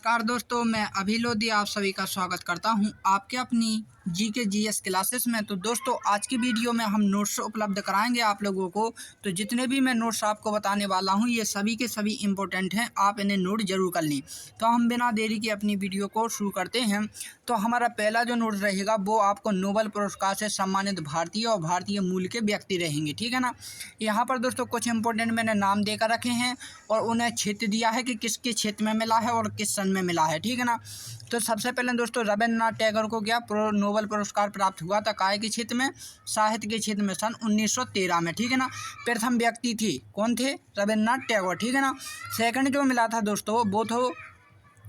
नमस्कार दोस्तों, मैं अभी लोधी आप सभी का स्वागत करता हूं आपके अपनी जीके जीएस क्लासेस में। तो दोस्तों, आज की वीडियो में हम नोट्स उपलब्ध कराएंगे आप लोगों को। तो जितने भी मैं नोट्स आपको बताने वाला हूं, ये सभी के सभी इम्पोर्टेंट हैं, आप इन्हें नोट जरूर कर लें। तो हम बिना देरी के अपनी वीडियो को शुरू करते हैं। तो हमारा पहला जो नोट रहेगा वो आपको नोबेल पुरस्कार से सम्मानित भारतीय और भारतीय मूल के व्यक्ति रहेंगे, ठीक है ना। यहाँ पर दोस्तों कुछ इंपॉर्टेंट मैंने नाम देकर रखे हैं और उन्हें क्षेत्र दिया है कि किसके क्षेत्र में मिला है और किस सन में मिला है, ठीक है ना। तो सबसे पहले दोस्तों रविन्द्रनाथ टैगोर को क्या नोबेल पुरस्कार प्राप्त हुआ था, काय के क्षेत्र में, साहित्य के क्षेत्र में, सन 1913 में, ठीक है ना। प्रथम व्यक्ति थी, कौन थे? रविन्द्रनाथ टैगोर, ठीक है ना। सेकंड जो मिला था दोस्तों वो तो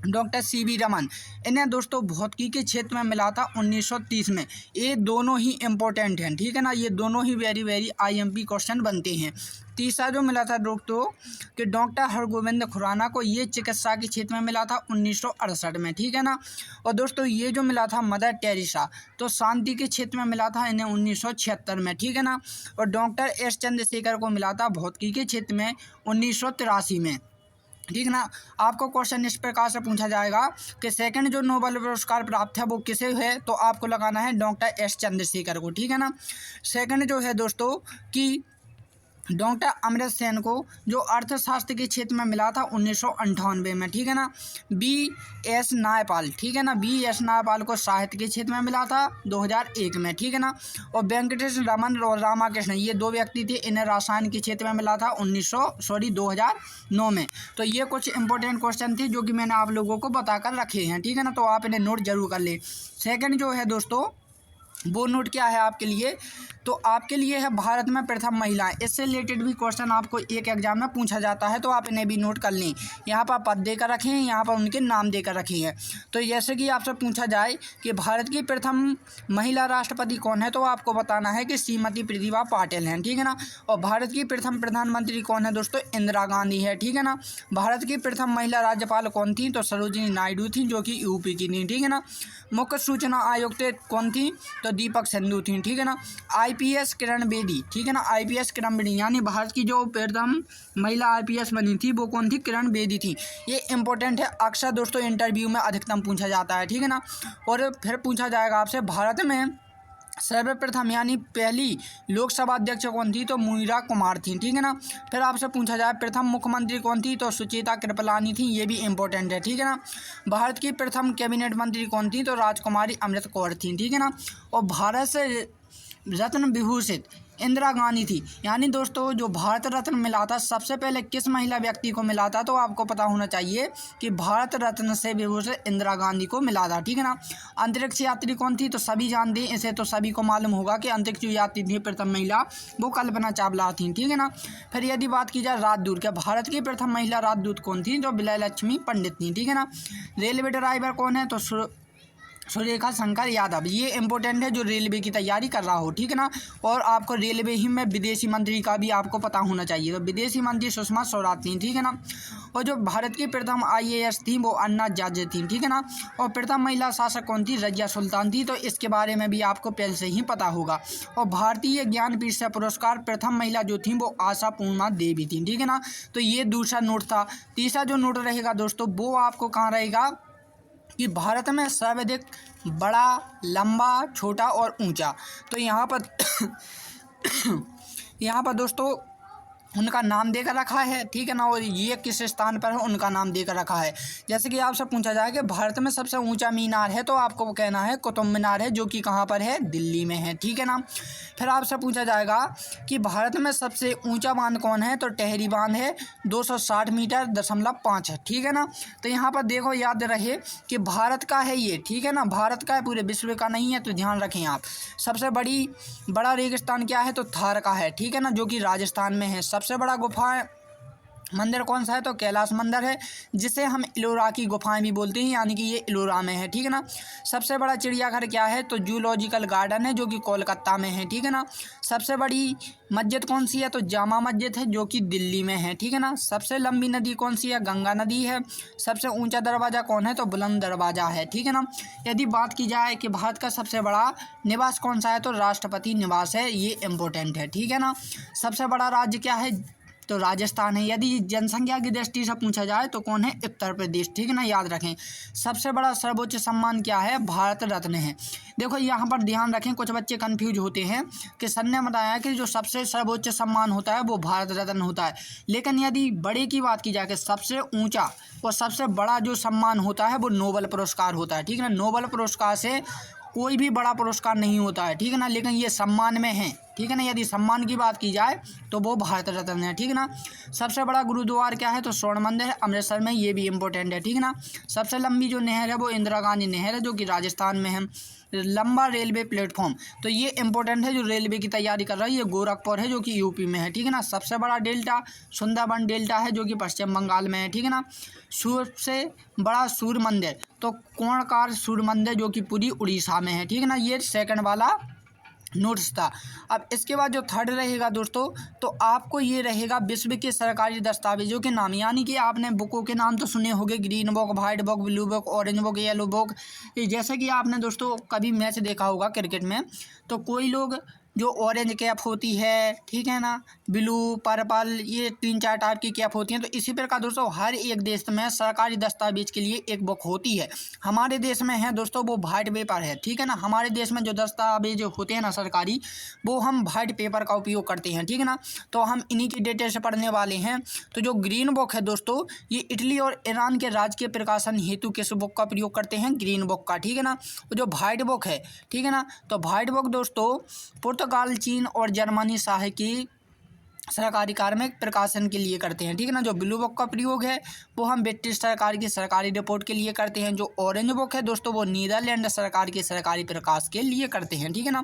डॉक्टर सीवी रमन, इन्हें दोस्तों भौतिकी के क्षेत्र में मिला था 1930 में। ये दोनों ही इम्पोर्टेंट हैं, ठीक है ना। ये दोनों ही वेरी आईएमपी क्वेश्चन बनते हैं। तीसरा जो मिला था दोस्तों कि डॉक्टर हरगोविंद खुराना को ये चिकित्सा के क्षेत्र में मिला था 1968 में, ठीक है ना। और दोस्तों ये जो मिला था मदर टेरेसा, तो शांति के क्षेत्र में मिला था इन्हें 1976 में, ठीक है ना। और डॉक्टर एस चंद्रशेखर को मिला था भौतिकी के क्षेत्र में 1983 में, ठीक है ना। आपको क्वेश्चन इस प्रकार से पूछा जाएगा कि सेकंड जो नोबेल पुरस्कार प्राप्त है वो किसे है, तो आपको लगाना है डॉक्टर एस चंद्रशेखर को, ठीक है ना। सेकंड जो है दोस्तों कि डॉक्टर अमृत सेन को जो अर्थशास्त्र के क्षेत्र में मिला था 1998 में, ठीक है ना। बी एस नायपाल, ठीक है ना, बी एस नायपाल को साहित्य के क्षेत्र में मिला था 2001 में, ठीक है ना। और वेंकटेश रमन और रामाकृष्ण, ये दो व्यक्ति थे, इन्हें रसायन के क्षेत्र में मिला था 2009 में। तो ये कुछ इंपॉर्टेंट क्वेश्चन थे जो कि मैंने आप लोगों को बताकर रखे हैं, ठीक है ना। तो आप इन्हें नोट जरूर कर लें। सेकेंड जो है दोस्तों वो नोट क्या है आपके लिए, तो आपके लिए है भारत में प्रथम महिला। इससे रिलेटेड भी क्वेश्चन आपको एक एग्जाम में पूछा जाता है, तो आप इन्हें भी नोट कर लें। यहाँ पर पद देकर रखे हैं, यहाँ पर उनके नाम देकर रखे हैं। तो जैसे कि आपसे पूछा जाए कि भारत की प्रथम महिला राष्ट्रपति कौन है, तो आपको बताना है कि श्रीमती प्रतिभा पाटिल हैं, ठीक है ना। और भारत की प्रथम प्रधानमंत्री कौन है दोस्तों? इंदिरा गांधी है, ठीक है ना। भारत की प्रथम महिला राज्यपाल कौन थी, तो सरोजिनी नायडू थी, जो कि यूपी की थी, ठीक है ना। मुख्य सूचना आयुक्त कौन थी, तो दीपक सिंधु थी, ठीक है ना। आईपीएस किरण बेदी, ठीक है ना, आईपीएस किरण बेदी, यानी भारत की जो प्रथम महिला आईपीएस बनी थी वो कौन थी? किरण बेदी थी। ये इंपॉर्टेंट है, अक्सर दोस्तों इंटरव्यू में अधिकतम पूछा जाता है, ठीक है ना। और फिर पूछा जाएगा आपसे भारत में सर्वप्रथम यानी पहली लोकसभा अध्यक्ष कौन थी, तो मीरा कुमार थी, ठीक है ना। फिर आपसे पूछा जाए प्रथम मुख्यमंत्री कौन थी, तो सुचेता कृपलानी थी, ये भी इंपॉर्टेंट है, ठीक है ना। भारत की प्रथम कैबिनेट मंत्री कौन थी, तो राजकुमारी अमृत कौर थी, ठीक है ना। और भारत से रत्न विभूषित इंदिरा गांधी थी, यानी दोस्तों जो भारत रत्न मिला था सबसे पहले किस महिला व्यक्ति को मिला था, तो आपको पता होना चाहिए कि भारत रत्न से विभूषित इंदिरा गांधी को मिला था, ठीक है ना। अंतरिक्ष यात्री कौन थी, तो सभी जानते हैं, इसे तो सभी को मालूम होगा कि अंतरिक्ष यात्री थी प्रथम महिला, वो कल्पना चावला थी, ठीक है ना। फिर यदि बात की जाए राजदूत, क्या भारत की प्रथम महिला राजदूत कौन थी, तो विजय लक्ष्मी पंडित थी, ठीक है ना। रेलवे ड्राइवर कौन है, तो सुरेखा शंकर यादव, ये इंपॉर्टेंट है जो रेलवे की तैयारी कर रहा हो, ठीक है ना। और आपको रेलवे ही में विदेशी मंत्री का भी आपको पता होना चाहिए, तो विदेशी मंत्री सुषमा स्वराज थी, ठीक है ना। और जो भारत की प्रथम आईएएस थी वो अन्ना जाजे थी, ठीक है ना। और प्रथम महिला शासक कौन थी? रजिया सुल्तान थी, तो इसके बारे में भी आपको पहले से ही पता होगा। और भारतीय ज्ञानपीठ से पुरस्कार प्रथम महिला जो थी वो आशा पूर्णा देवी थी, ठीक है ना। तो ये दूसरा नोट था। तीसरा जो नोट रहेगा दोस्तों वो आपको कहाँ रहेगा कि भारत में सर्वाधिक बड़ा, लंबा, छोटा और ऊंचा, तो यहाँ पर यहाँ पर दोस्तों उनका नाम देकर रखा है, ठीक है ना। और ये किस स्थान पर है उनका नाम देकर रखा है। जैसे कि आपसे पूछा जाए कि भारत में सबसे ऊंचा मीनार है, तो आपको कहना है कुतुब मीनार है, जो कि कहाँ पर है? दिल्ली में है, ठीक है ना। फिर आपसे पूछा जाएगा कि भारत में सबसे ऊंचा बांध कौन है, तो टेहरी बांध है, 260 मीटर 5 है, ठीक है ना। तो यहाँ पर देखो, याद रहे कि भारत का है ये, ठीक है ना, भारत का है, पूरे विश्व का नहीं है, तो ध्यान रखें आप। सबसे बड़ा रेगिस्तान क्या है, तो थार का है, ठीक है ना, जो कि राजस्थान में है। सबसे बड़ा गुफा मंदिर कौन सा है, तो कैलाश मंदिर है, जिसे हम इलोरा की गुफाएं भी बोलते हैं, यानी कि ये इलोरा में है, ठीक है ना। सबसे बड़ा चिड़ियाघर क्या है, तो जूलॉजिकल गार्डन है, जो कि कोलकाता में है, ठीक है ना। सबसे बड़ी मस्जिद कौन सी है, तो जामा मस्जिद है, जो कि दिल्ली में है, ठीक है ना। सबसे लंबी नदी कौन सी है, गंगा नदी है। सबसे ऊंचा दरवाज़ा कौन है, तो बुलंद दरवाज़ा है, ठीक है ना। यदि बात की जाए कि भारत का सबसे बड़ा निवास कौन सा है, तो राष्ट्रपति निवास है, ये इम्पोर्टेंट है, ठीक है ना। सबसे बड़ा राज्य क्या है, तो राजस्थान है। यदि जनसंख्या की दृष्टि से पूछा जाए तो कौन है? उत्तर प्रदेश, ठीक है ना, याद रखें। सबसे बड़ा सर्वोच्च सम्मान क्या है? भारत रत्न है। देखो यहाँ पर ध्यान रखें, कुछ बच्चे कंफ्यूज होते हैं कि सर ने बताया कि जो सबसे सर्वोच्च सम्मान होता है वो भारत रत्न होता है, लेकिन यदि बड़े की बात की जाए कि सबसे ऊंचा और सबसे बड़ा जो सम्मान होता है वो नोबेल पुरस्कार होता है, ठीक है ना। नोबेल पुरस्कार से कोई भी बड़ा पुरस्कार नहीं होता है, ठीक है ना, लेकिन ये सम्मान में है, ठीक है ना। यदि सम्मान की बात की जाए तो वो भारत रत्न है, ठीक है ना। सबसे बड़ा गुरुद्वारा क्या है? तो स्वर्ण मंदिर है अमृतसर में, ये भी इम्पोर्टेंट है, ठीक है ना। सबसे लंबी जो नहर है वो इंदिरा गांधी नहर है, जो कि राजस्थान में है। लंबा रेलवे प्लेटफॉर्म, तो ये इंपॉर्टेंट है, जो रेलवे की तैयारी कर रहा है, ये गोरखपुर है, जो कि यूपी में है, ठीक है ना। सबसे बड़ा डेल्टा सुंदरबन डेल्टा है, जो कि पश्चिम बंगाल में है, ठीक है ना। सबसे बड़ा सूर्य मंदिर, तो कोणार्क सूर्य मंदिर, जो कि पूरी उड़ीसा में है, ठीक है ना। ये सेकंड वाला नोट्स था। अब इसके बाद जो थर्ड रहेगा दोस्तों, तो आपको ये रहेगा विश्व के सरकारी दस्तावेजों के नाम, यानी कि आपने बुकों के नाम तो सुने होंगे, green book, white book, blue book, orange book, yellow book. जैसे कि आपने दोस्तों कभी मैच देखा होगा क्रिकेट में, तो कोई लोग जो ऑरेंज कैप होती है, ठीक है ना, ब्लू, पर्पल, ये 3-4 टाइप की कैप होती हैं। तो इसी प्रकार दोस्तों हर एक देश में सरकारी दस्तावेज के लिए एक बुक होती है। हमारे देश में है दोस्तों वो वाइट पेपर है, ठीक है ना। हमारे देश में जो दस्तावेज होते हैं ना सरकारी, वो हम वाइट पेपर का उपयोग करते हैं, ठीक है ना। तो हम इन्हीं की डिटेल से पढ़ने वाले हैं। तो जो ग्रीन बुक है दोस्तों, ये इटली और ईरान के राजकीय प्रकाशन हेतु किस बुक का प्रयोग करते हैं? ग्रीन बुक का, ठीक है ना। तो जो वाइट बुक है, ठीक है ना, तो वाइट बुक दोस्तों पुर्तगाल, चीन और जर्मनी शाही की सरकारी कार्मिक प्रकाशन के लिए करते हैं, ठीक है ना। जो ब्लू बुक का प्रयोग है वो हम ब्रिटिश सरकार की सरकारी रिपोर्ट के लिए करते हैं। जो ऑरेंज बुक है दोस्तों, वो नीदरलैंड सरकार के सरकारी प्रकाश के लिए करते हैं, ठीक है ना।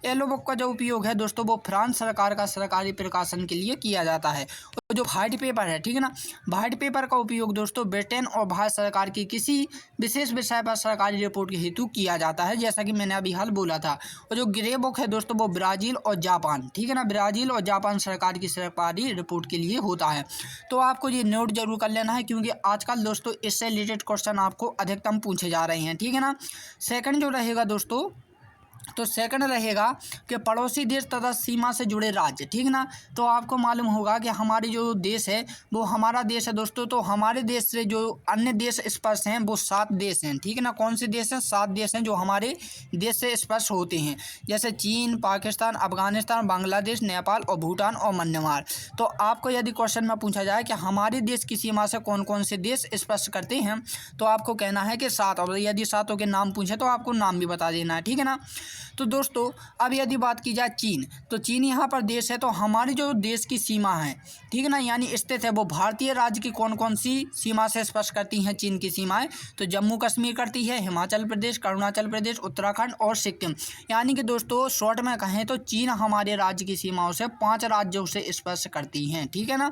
येलो बुक का जो उपयोग है दोस्तों, वो फ्रांस सरकार का सरकारी प्रकाशन के लिए किया जाता है। और जो वाइट पेपर है, ठीक है ना, वाइट पेपर का उपयोग दोस्तों ब्रिटेन और भारत सरकार की किसी विशेष विषय पर सरकारी रिपोर्ट के हेतु किया जाता है, जैसा कि मैंने अभी हाल बोला था। और जो ग्रे बुक है दोस्तों, वो ब्राज़ील और जापान, ठीक है ना, ब्राज़ील और जापान सरकार की सरकारी रिपोर्ट के लिए होता है। तो आपको ये नोट जरूर कर लेना है, क्योंकि आजकल दोस्तों इससे रिलेटेड क्वेश्चन आपको अधिकतम पूछे जा रहे हैं, ठीक है ना। सेकंड जो रहेगा दोस्तों, तो सेकंड रहेगा कि पड़ोसी देश तथा सीमा से जुड़े राज्य, ठीक है ना। तो आपको मालूम होगा कि हमारी जो देश है वो हमारा देश है दोस्तों, तो हमारे देश से जो अन्य देश स्पर्श हैं वो 7 देश हैं, ठीक है ना। कौन से देश हैं? 7 देश हैं जो हमारे देश से स्पर्श होते हैं, जैसे चीन, पाकिस्तान, अफगानिस्तान, बांग्लादेश, नेपाल और भूटान और म्यांमार। तो आपको यदि क्वेश्चन में पूछा जाए कि हमारे देश की सीमा से कौन कौन से देश स्पर्श करते हैं, तो आपको कहना है कि 7, और यदि 7 के नाम पूछे तो आपको नाम भी बता देना है, ठीक है ना। तो दोस्तों अब यदि बात की जाए चीन, तो चीन यहाँ पर देश है, तो हमारी जो देश की सीमा है, ठीक है ना, यानी स्थित है, वो भारतीय राज्य की कौन कौन सी सीमा से स्पर्श करती हैं चीन की सीमाएं? तो जम्मू कश्मीर करती है, हिमाचल प्रदेश, अरुणाचल प्रदेश, उत्तराखंड और सिक्किम। यानी कि दोस्तों शॉर्ट में कहें तो चीन हमारे राज्य की सीमाओं से 5 राज्यों से स्पर्श करती हैं, ठीक है ना।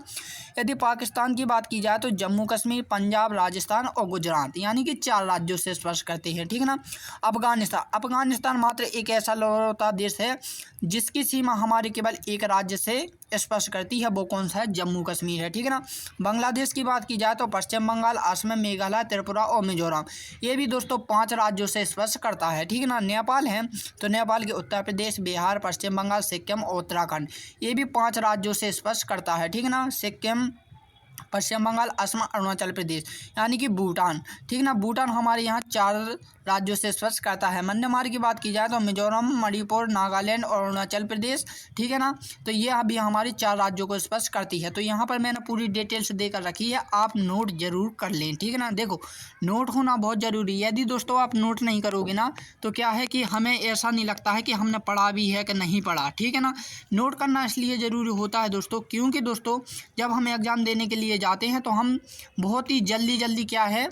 यदि पाकिस्तान की बात की जाए तो जम्मू कश्मीर, पंजाब, राजस्थान और गुजरात, यानी कि 4 राज्यों से स्पर्श करते हैं, ठीक है ना। अफगानिस्तान मात्र एक ऐसा लौता देश है जिसकी सीमा हमारे केवल एक राज्य से स्पर्श करती है, वो कौन सा है? जम्मू कश्मीर है, ठीक है ना। बांग्लादेश की बात की जाए तो पश्चिम बंगाल, असम, मेघालय, त्रिपुरा और मिजोरम, ये भी दोस्तों 5 राज्यों से स्पर्श करता है, ठीक है ना। नेपाल है, तो नेपाल के उत्तर प्रदेश, बिहार, पश्चिम बंगाल, सिक्किम और उत्तराखंड, ये भी 5 राज्यों से स्पर्श करता है, ठीक है ना। सिक्किम, पश्चिम बंगाल, असम, अरुणाचल प्रदेश, यानी कि भूटान, ठीक है ना। भूटान हमारे यहाँ 4 राज्यों से स्पर्श करता है। म्यांमार की बात की जाए तो मिजोरम, मणिपुर, नागालैंड और अरुणाचल प्रदेश, ठीक है ना। तो ये अभी हमारी 4 राज्यों को स्पर्श करती है। तो यहाँ पर मैंने पूरी डिटेल्स देकर रखी है, आप नोट जरूर कर लें, ठीक है ना। देखो नोट होना बहुत ज़रूरी है। यदि दोस्तों आप नोट नहीं करोगे ना, तो क्या है कि हमें ऐसा नहीं लगता है कि हमने पढ़ा भी है कि नहीं पढ़ा, ठीक है ना। नोट करना इसलिए ज़रूरी होता है दोस्तों, क्योंकि दोस्तों जब हम एग्ज़ाम देने के लिए जाते हैं तो हम बहुत ही जल्दी क्या है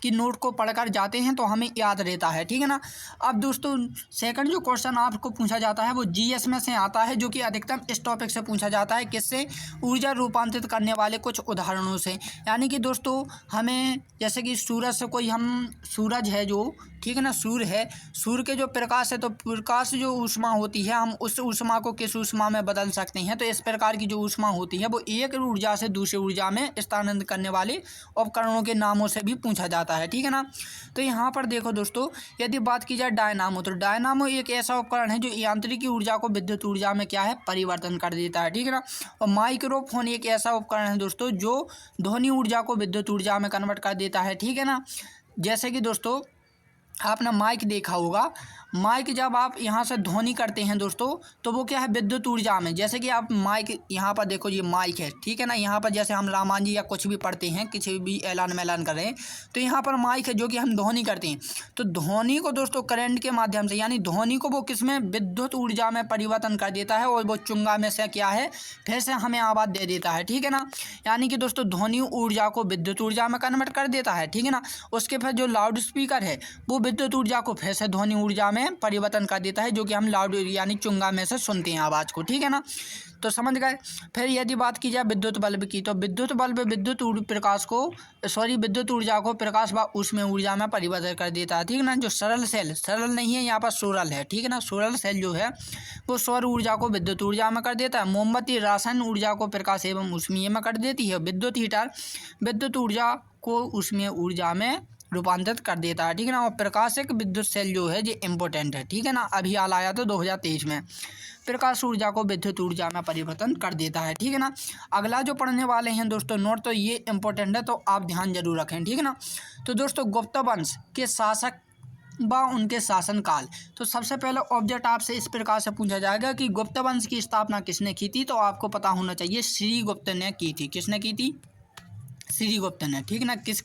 कि नोट को पढ़कर जाते हैं, तो हमें याद रहता है, ठीक है ना। अब दोस्तों सेकंड जो क्वेश्चन आपको पूछा जाता है वो जीएस में से आता है, जो कि अधिकतम इस टॉपिक से पूछा जाता है, किससे? ऊर्जा रूपांतरित करने वाले कुछ उदाहरणों से। यानी कि दोस्तों हमें जैसे कि सूरज से कोई हम सूरज है जो, ठीक है ना, सूर्य है, सूर्य के जो प्रकाश है, तो प्रकाश जो ऊष्मा होती है, हम उस ऊष्मा को किस ऊष्मा में बदल सकते हैं? तो इस प्रकार की जो ऊष्मा होती है वो एक ऊर्जा से दूसरी ऊर्जा में स्थानांतरित करने वाले उपकरणों के नामों से भी पूछा जाता है, ठीक है ना। तो यहाँ पर देखो दोस्तों, यदि बात की जाए डायनामो, तो डायनामो एक ऐसा उपकरण है जो यांत्रिक ऊर्जा को विद्युत ऊर्जा में क्या है, परिवर्तन कर देता है, ठीक है ना। और माइक्रोफोन एक ऐसा उपकरण है दोस्तों जो ध्वनि ऊर्जा को विद्युत ऊर्जा में कन्वर्ट कर देता है, ठीक है ना। जैसे कि दोस्तों आपने माइक देखा होगा, माइक जब आप यहाँ से ध्वनि करते हैं दोस्तों, तो वो क्या है, विद्युत ऊर्जा में। जैसे कि आप माइक यहाँ पर देखो, ये माइक है, ठीक है ना। यहाँ पर जैसे हम रामायण जी या कुछ भी पढ़ते हैं, किसी भी ऐलान में ऐलान कर रहे हैं, तो यहाँ पर माइक है जो कि हम ध्वनि करते हैं। तो ध्वनि को दोस्तों करंट के माध्यम से, यानी ध्वनि को वो किस में, विद्युत ऊर्जा में परिवर्तन कर देता है, और वो चुंगा में से क्या है, फिर से हमें आवाज़ दे देता है, ठीक है ना। यानी कि दोस्तों ध्वनि ऊर्जा को विद्युत ऊर्जा में कन्वर्ट कर देता है, ठीक है ना। उसके फिर जो लाउड स्पीकर है वो विद्युत ऊर्जा को फिर से ध्वनि ऊर्जा में परिवर्तन कर देता है, जो कि हम लाउड यानी चुंगा में से सुनते हैं आवाज़ को, ठीक है ना। तो समझ गए। फिर यदि बात की जाए विद्युत बल्ब की, तो विद्युत बल्ब विद्युत ऊर्जा को प्रकाश व ऊष्मीय ऊर्जा में परिवर्तित कर देता है, ठीक है ना। जो सरल सेल, सरल नहीं है यहाँ पर सोलर है, ठीक है ना। सोलर सेल जो है वो सौर ऊर्जा को विद्युत ऊर्जा में कर देता है। मोमबत्ती रासायनिक ऊर्जा को प्रकाश एवं ऊष्मीय में कर देती है। विद्युत हीटर विद्युत ऊर्जा को ऊष्मीय ऊर्जा में रूपांतरित कर देता है, ठीक है ना। और प्रकाशिक विद्युत सेल जो है ये इम्पोर्टेंट है, ठीक है ना। अभी हाल आया तो 2023 में प्रकाश ऊर्जा को विद्युत ऊर्जा में परिवर्तन कर देता है, ठीक है ना। अगला जो पढ़ने वाले हैं दोस्तों नोट, तो ये इम्पोर्टेंट है, तो आप ध्यान जरूर रखें, ठीक है ना। तो दोस्तों गुप्त वंश के शासक व उनके शासनकाल, तो सबसे पहले ऑब्जेक्ट आपसे इस प्रकार से पूछा जाएगा कि गुप्त वंश की स्थापना किसने की थी, तो आपको पता होना चाहिए श्रीगुप्त ने की थी। किसने की थी, श्रीगुप्त ने, ठीक है ना। किस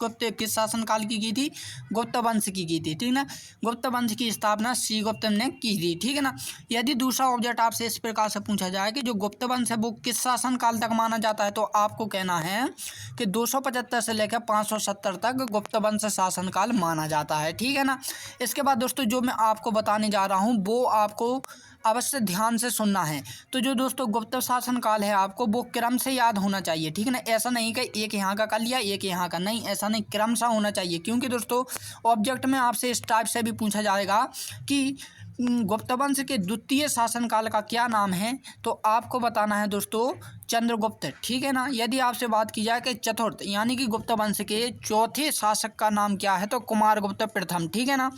शासनकाल की थी, गुप्त वंश की थी, ठीक है ना। गुप्त वंश की स्थापना श्रीगुप्त ने की थी, ठीक है ना। यदि दूसरा ऑब्जेक्ट आपसे इस प्रकार से पूछा जाए कि जो गुप्त वंश है वो किस शासनकाल तक माना जाता है, तो आपको कहना है कि 275 से लेकर 570 तक गुप्त वंश शासनकाल माना जाता है, ठीक है ना। इसके बाद दोस्तों जो मैं आपको बताने जा रहा हूँ वो आपको अवश्य ध्यान से सुनना है। तो जो दोस्तों गुप्त शासनकाल है आपको वो क्रम से याद होना चाहिए, ठीक है ना। ऐसा नहीं कि एक यहाँ का कर लिया एक यहाँ का, नहीं, ऐसा नहीं, क्रम सा होना चाहिए। क्योंकि दोस्तों ऑब्जेक्ट में आपसे इस टाइप से भी पूछा जाएगा कि गुप्त वंश के द्वितीय शासनकाल का क्या नाम है, तो आपको बताना है दोस्तों चंद्रगुप्त, ठीक है ना। यदि आपसे बात की जाए कि चतुर्थ यानी कि गुप्त वंश के चौथे शासक का नाम क्या है, तो कुमारगुप्त प्रथम, ठीक है ना।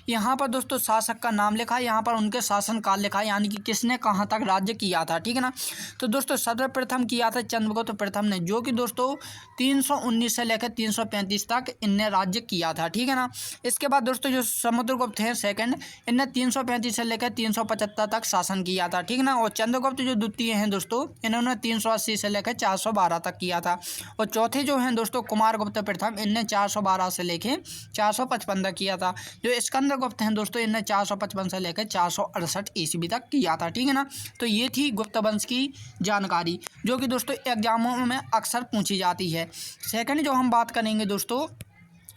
यहाँ पर दोस्तों शासक का नाम लिखा है, यहाँ पर उनके शासनकाल लिखा है, यानी कि किसने कहाँ तक राज्य किया था, ठीक है ना। तो दोस्तों सर्वप्रथम किया था चंद्रगुप्त प्रथम ने, जो कि दोस्तों 319 से लेकर 335 तक इनने राज्य किया था, ठीक है ना। इसके बाद दोस्तों जो समुद्रगुप्त हैं सेकंड, इनने 335 से लेकर 375 तक शासन किया था, ठीक है ना। और चंद्रगुप्त जो द्वितीय हैं दोस्तों, इन्होंने 380 से लेकर 412 तक किया था। और चौथे जो हैं दोस्तों कुमारगुप्त प्रथम, इनने 412 से लेकर 455 तक किया था। जो स्कंदगुप्त हैं दोस्तों, इनने 455 से लेकर 468 ईस्वी तक किया था, ठीक है ना। तो ये थी गुप्त वंश की जानकारी, जो कि दोस्तों एग्जामों में अक्सर पूछी जाती है। सेकंड जो हम बात करेंगे दोस्तों,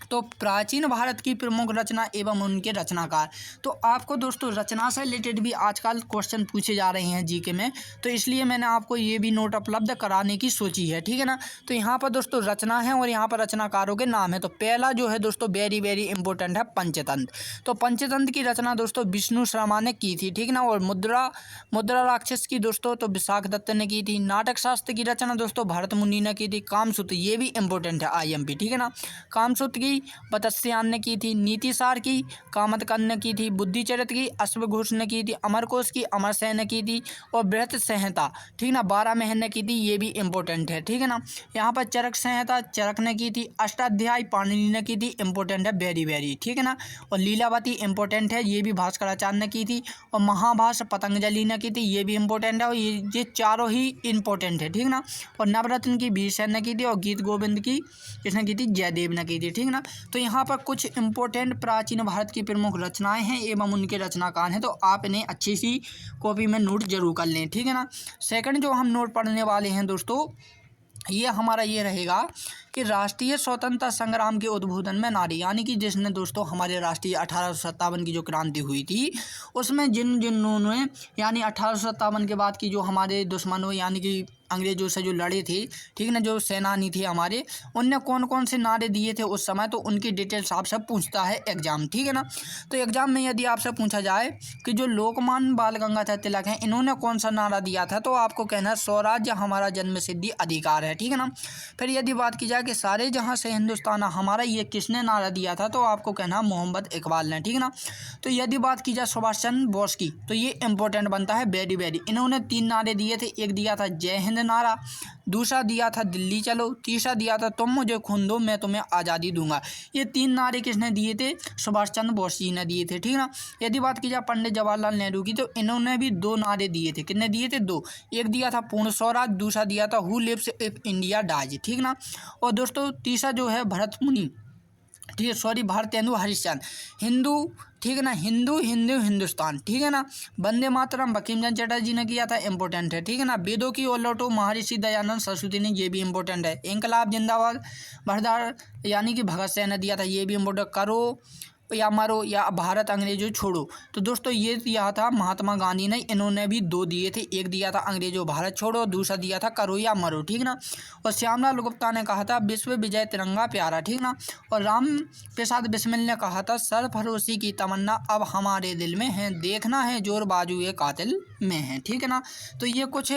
तो प्राचीन भारत की प्रमुख रचना एवं उनके रचनाकार। तो आपको दोस्तों रचना से रिलेटेड भी आजकल क्वेश्चन पूछे जा रहे हैं जीके में, तो इसलिए मैंने आपको ये भी नोट उपलब्ध कराने की सोची है, ठीक है ना। तो यहाँ पर दोस्तों रचना है और यहाँ पर रचनाकारों के नाम है। तो पहला जो है दोस्तों वेरी वेरी इंपॉर्टेंट है पंचतंत्र। तो पंचतंत्र की रचना दोस्तों विष्णु शर्मा ने की थी, ठीक है ना। और मुद्रा राक्षस की दोस्तों तो विशाख दत्त ने की थी। नाटक शास्त्र की रचना दोस्तों भरत मुनि ने की थी। कामसूत्र, ये भी इंपॉर्टेंट है IMP, ठीक है ना। कामसूत्र की वत्स्यायन ने की थी। नीतिसार की कामतकर्ण ने की थी। बुद्धिचरित्र की अश्वघोष ने की थी। अमरकोश की अमरसेन ने की थी। और बृहत संहिता, ठीक ना, 12 महन ने की थी, ये भी इंपॉर्टेंट है, ठीक है ना। यहाँ पर चरक संहिता चरक ने की थी। अष्टाध्यायी पाणिनि ने की थी, इंपॉर्टेंट है वेरी वेरी, ठीक है ना। और लीलावती इंपॉर्टेंट है, ये भी भास्कराचार्य ने की थी। और महाभाष्य पतंजलि ने की थी, ये भी इंपॉर्टेंट है। और ये चारों ही इंपॉर्टेंट है, ठीक ना। और नवरत्न की भीषण ने की थी। और गीत गोविंद की किसने की थी, जयदेव ने की थी, ठीक ना। तो यहाँ पर कुछ इंपॉर्टेंट प्राचीन भारत की प्रमुख रचनाएं हैं एवं उनके रचनाकार हैं, तो आप इन्हें अच्छी सी कॉपी में नोट जरूर कर लें, ठीक है ना। सेकंड जो हम नोट पढ़ने वाले हैं दोस्तों, ये हमारा ये रहेगा कि राष्ट्रीय स्वतंत्रता संग्राम के उद्बोधन में नारी, यानी कि जिसने दोस्तों हमारे राष्ट्रीय 1857 की जो क्रांति हुई थी, उसमें जिन्होंने यानी 1857 के बाद की जो हमारे दुश्मनों यानी कि अंग्रेजों से जो लड़े थे, ठीक है ना, जो सेनानी थे हमारे, उनने कौन कौन से नारे दिए थे उस समय, तो उनकी डिटेल्स आपसे पूछता है एग्जाम, ठीक है ना। तो एग्जाम में यदि आपसे पूछा जाए कि जो लोकमान्य बाल गंगाधर तिलक हैं इन्होंने कौन सा नारा दिया था, तो आपको कहना है स्वराज्य हमारा जन्मसिद्धि अधिकार है, ठीक है ना। फिर यदि बात की जाए कि सारे जहां से हिंदुस्तान हमारा, ये किसने नारा दिया था, तो आपको कहना मोहम्मद इकबाल ने, ठीक है ना। तो यदि बात की जाए सुभाष चंद्र बोस की, तो ये इंपॉर्टेंट बनता है वेरी वेरी। इन्होंने 3 नारे दिए थे, एक दिया था जय हिंद नारा, दूसरा दिया था दिल्ली चलो, तीसरा दिया था तुम मुझे खून दो मैं तुम्हें आज़ादी दूंगा। ये 3 नारे किसने दिए थे, सुभाष चंद्र बोस जी ने दिए थे, ठीक है ना। यदि बात की जाए पंडित जवाहरलाल नेहरू की, तो इन्होंने भी 2 नारे दिए थे। कितने दिए थे, 2। एक दिया था पूर्ण स्वराज, दूसरा दिया था who lives if India dies, ठीक ना। और दोस्तों तीसरा जो है भरत मुनि, ठीक है, सॉरी भारतेंदु हरिश्चंद्र, हिंदू, ठीक है ना, हिंदू हिंदू हिंदुस्तान, ठीक है ना। वंदे मातरम बंकिम चंद्र चटर्जी ने किया था, इंपॉर्टेंट है, ठीक है ना। वेदों की ओर लौटो महर्षि दयानंद सरस्वती ने, ये भी इंपॉर्टेंट है। इनकलाब जिंदाबाद भरदार यानी कि भगत सिंह ने दिया था, ये भी इंपॉर्टेंट। करो या मरो या भारत अंग्रेजों छोड़ो, तो दोस्तों ये दिया था महात्मा गांधी ने, इन्होंने भी 2 दिए थे। एक दिया था अंग्रेजों भारत छोड़ो, दूसरा दिया था करो या मरो, ठीक ना। और श्यामलाल गुप्ता ने कहा था विश्व विजय तिरंगा प्यारा, ठीक ना। और राम प्रसाद बिस्मिल ने कहा था सरफरोशी की तमन्ना अब हमारे दिल में है, देखना है जोर बाजू ये कातिल में है, ठीक है ना। तो ये कुछ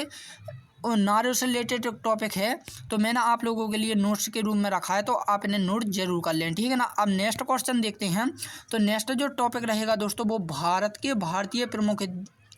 और नारों से रिलेटेड टॉपिक है, तो मैंने आप लोगों के लिए नोट्स के रूप में रखा है, तो आप इन्हें नोट जरूर कर लें, ठीक है ना। अब नेक्स्ट क्वेश्चन देखते हैं। तो नेक्स्ट जो टॉपिक रहेगा दोस्तों, वो भारत के भारतीय प्रमुख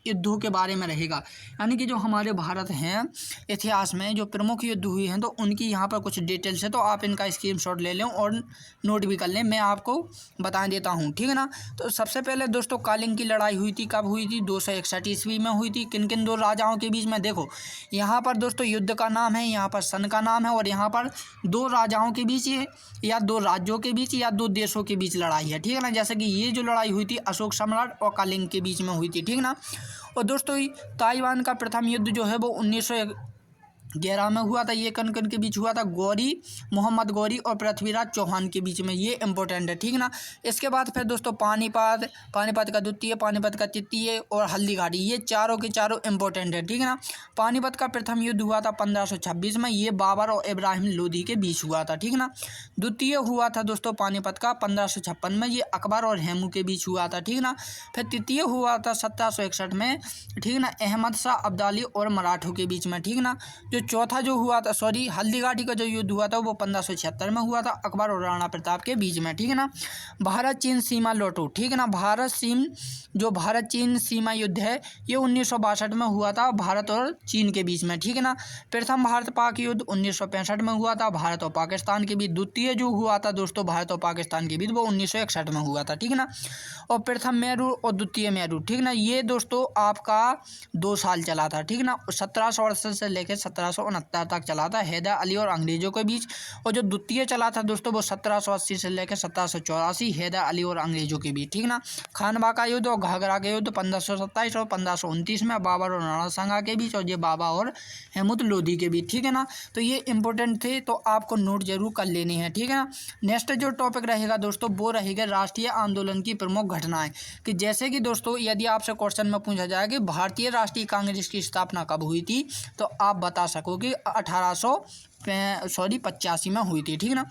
युद्धों के बारे में रहेगा। यानी कि जो हमारे भारत हैं इतिहास में जो प्रमुख युद्ध हुए हैं, तो उनकी यहाँ पर कुछ डिटेल्स है, तो आप इनका स्क्रीनशॉट ले लें और नोट भी कर लें, मैं आपको बता देता हूँ, ठीक है ना। तो सबसे पहले दोस्तों कालिंग की लड़ाई हुई थी, कब हुई थी, 261 ईस्वी में हुई थी। किन किन 2 राजाओं के बीच में, देखो यहाँ पर दोस्तों युद्ध का नाम है, यहाँ पर सन का नाम है, और यहाँ पर 2 राजाओं के बीच है, या 2 राज्यों के बीच, या 2 देशों के बीच लड़ाई है, ठीक है ना। जैसे कि ये जो लड़ाई हुई थी अशोक सम्राट और कालिंग के बीच में हुई थी, ठीक है ना। और दोस्तों ताइवान का प्रथम युद्ध जो है वो 1911 में हुआ था। ये कन कन के बीच हुआ था, गौरी मोहम्मद गौरी और पृथ्वीराज चौहान के बीच में, ये इंपॉर्टेंट है, ठीक है ना। इसके बाद फिर दोस्तों पानीपत का द्वितीय, पानीपत का तृतीय और हल्दी घाटी, ये चारों के चारों इंपॉर्टेंट है, ठीक है ना। पानीपत का प्रथम युद्ध हुआ था 1526 में, ये बाबर और इब्राहिम लोदी के बीच हुआ था, ठीक है ना। द्वितीय हुआ था दोस्तों पानीपत का 1556 में, ये अकबर और हेमू के बीच हुआ था, ठीक है ना। फिर तृतीय हुआ था 1761 में, ठीक है ना, अहमद शाह अब्दाली और मराठों के बीच में, ठीक है ना। जो चौथा जो हुआ था, सॉरी हल्दी घाटी का जो युद्ध हुआ था वो 1576 में हुआ था, अकबर और राणा प्रताप के बीच में, ठीक है ना। भारत चीन सीमा लौटो, ठीक है ना। भारत चीन सीमा युद्ध है ये 1962 में हुआ था, भारत और चीन के बीच में, ठीक है ना। प्रथम भारत पाक युद्ध 1965 में हुआ था, भारत और पाकिस्तान के बीच। द्वितीय जो हुआ था दोस्तों भारत और पाकिस्तान के बीच, वो 1961 में हुआ था, ठीक है ना। और प्रथम मेरू और द्वितीय मेरू, ठीक है ना, ये दोस्तों आपका 2 साल चला था, ठीक है ना। 1768 से लेकर 1769 तक चला था, हैदर अली और अंग्रेजों के बीच। और जो द्वितीय चला था दोस्तों वो 1780 से लेकर 1784, हैदर अली और अंग्रेजों के बीच, ठीक है ना। खानवा का युद्ध और घाघरा के युद्ध 1527 और 1529 में, बाबर और राणा सांगा के बीच, और ये बाबा और हेमुत लोधी के बीच, ठीक है ना। तो ये इंपॉर्टेंट थे, तो आपको नोट जरूर कर लेनी है, ठीक है ना। नेक्स्ट जो टॉपिक रहेगा दोस्तों वो रहेगा राष्ट्रीय आंदोलन की प्रमुख घटनाएं। कि जैसे कि दोस्तों यदि आपसे क्वेश्चन में पूछा जाए कि भारतीय राष्ट्रीय कांग्रेस की स्थापना कब हुई थी, तो आप बता सकोगे 1885 में हुई थी, ठीक है ना।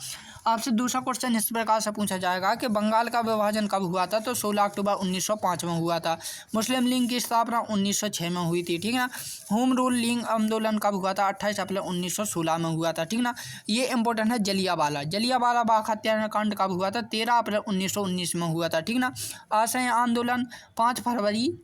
आपसे दूसरा क्वेश्चन इस प्रकार से पूछा जाएगा कि बंगाल का विभाजन कब हुआ था, तो 16 अक्टूबर 1905 में हुआ था। मुस्लिम लीग की स्थापना 1906 में हुई थी, ठीक है ना। होम रूल लीग आंदोलन कब हुआ था, 28 अप्रैल 1916 में हुआ था, ठीक है ना। ये इंपॉर्टेंट है। जलियांवाला बाग हत्याकांड कब हुआ था, 13 अप्रैल 1919 में हुआ था, ठीक है ना। असहयोग आंदोलन 5 फरवरी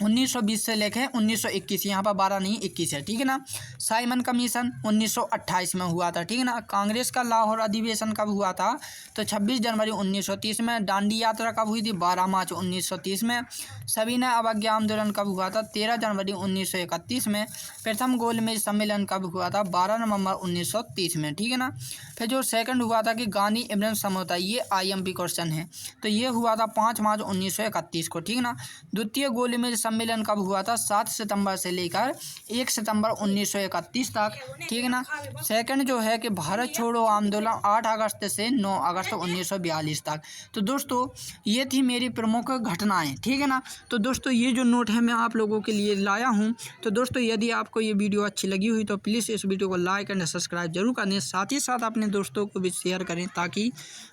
1920 से लेके 1921, यहाँ पर 12 नहीं 21 है, ठीक है ना। साइमन कमीशन 1928 में हुआ था, ठीक है ना। कांग्रेस का लाहौर अधिवेशन कब हुआ था, तो 26 जनवरी 1930 में। दांडी यात्रा कब हुई थी, 12 मार्च 1930 में। सविनय अवज्ञा आंदोलन कब हुआ था, 13 जनवरी 1931 में। प्रथम गोलमेज सम्मेलन कब हुआ था, 12 नवंबर 1930 में, ठीक है ना। फिर जो सेकंड हुआ था कि गांधी इब्राहिम समझौता, ये IMP क्वेश्चन है, तो ये हुआ था 5 मार्च 1931 को, ठीक है ना। द्वितीय गोलमेज सम्मेलन कब हुआ था? 7 सितंबर से लेकर 1 सितंबर 1931 तक, ठीक है ना। सेकंड जो है कि भारत छोड़ो आंदोलन 8 अगस्त से 9 अगस्त 1942 तक। तो दोस्तों ये थी मेरी प्रमुख घटनाएं, ठीक है ना। तो दोस्तों ये जो नोट है मैं आप लोगों के लिए लाया हूँ। तो दोस्तों यदि आपको ये वीडियो अच्छी लगी हुई तो प्लीज़ इस वीडियो को लाइक एंड सब्सक्राइब जरूर करें, साथ ही साथ अपने दोस्तों को भी शेयर करें ताकि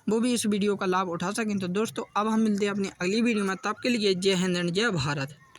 वो भी इस वीडियो का लाभ उठा सकें। तो दोस्तों अब हम मिलते हैं अपनी अगली वीडियो में, तब के लिए जय हिंद एंड जय भारत।